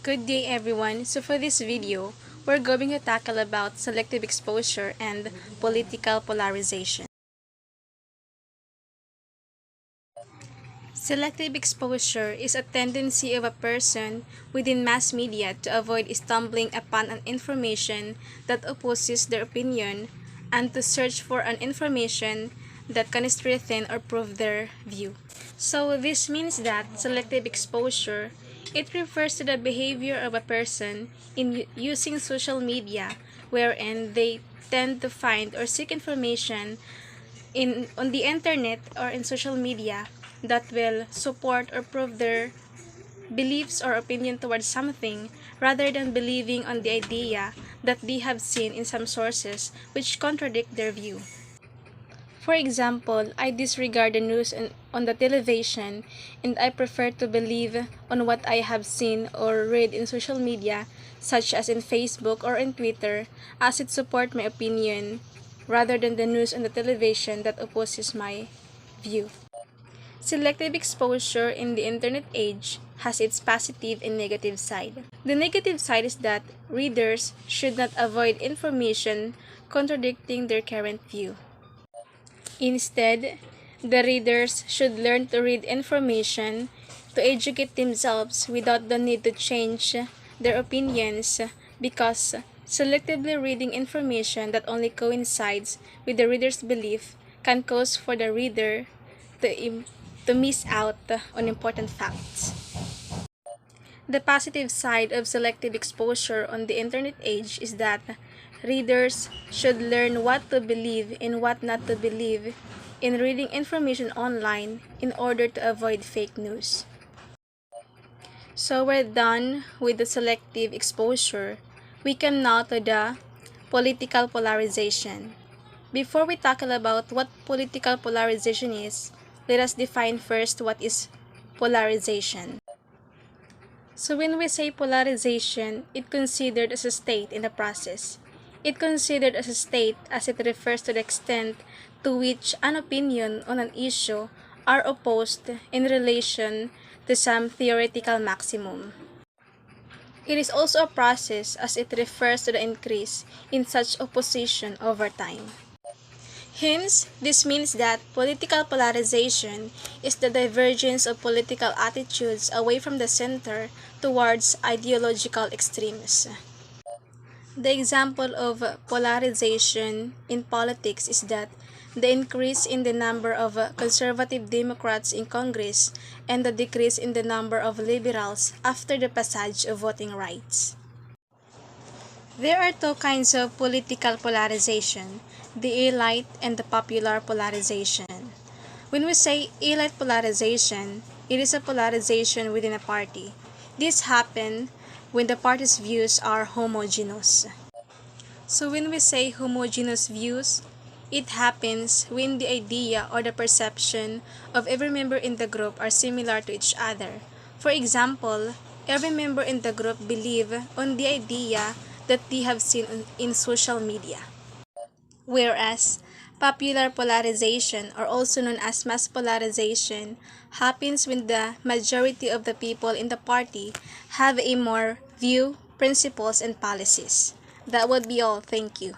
Good day everyone. So for this video, we're going to tackle about selective exposure and political polarization. Selective exposure is a tendency of a person within mass media to avoid stumbling upon an information that opposes their opinion and to search for an information that can strengthen or prove their view. So this means that selective exposure, it refers to the behavior of a person in using social media wherein they tend to find or seek information on the internet or in social media that will support or prove their beliefs or opinion towards something rather than believing on the idea that they have seen in some sources which contradict their view. For example, I disregard the news on the television and I prefer to believe on what I have seen or read in social media such as in Facebook or in Twitter as it supports my opinion rather than the news on the television that opposes my view. Selective exposure in the internet age has its positive and negative side. The negative side is that readers should not avoid information contradicting their current view. Instead, the readers should learn to read information to educate themselves without the need to change their opinions because selectively reading information that only coincides with the reader's belief can cause for the reader to miss out on important facts. The positive side of selective exposure on the internet age is that readers should learn what to believe and what not to believe in reading information online in order to avoid fake news. So we're done with the selective exposure. We come now to the political polarization. Before we tackle about what political polarization is, let us define first what is polarization. So when we say polarization, it considered as a state in the process. It considered as a state as it refers to the extent to which an opinion on an issue are opposed in relation to some theoretical maximum. It is also a process as it refers to the increase in such opposition over time. Hence, this means that political polarization is the divergence of political attitudes away from the center towards ideological extremes. The example of polarization in politics is that the increase in the number of conservative Democrats in Congress and the decrease in the number of liberals after the passage of voting rights. There are two kinds of political polarization, the elite and the popular polarization. When we say elite polarization, it is a polarization within a party. This happens when the party's views are homogeneous. So when we say homogeneous views, it happens when the idea or the perception of every member in the group are similar to each other. For example, every member in the group believe on the idea that they have seen in social media. Whereas, popular polarization, or also known as mass polarization, happens when the majority of the people in the party have a more view, principles, and policies. That would be all. Thank you.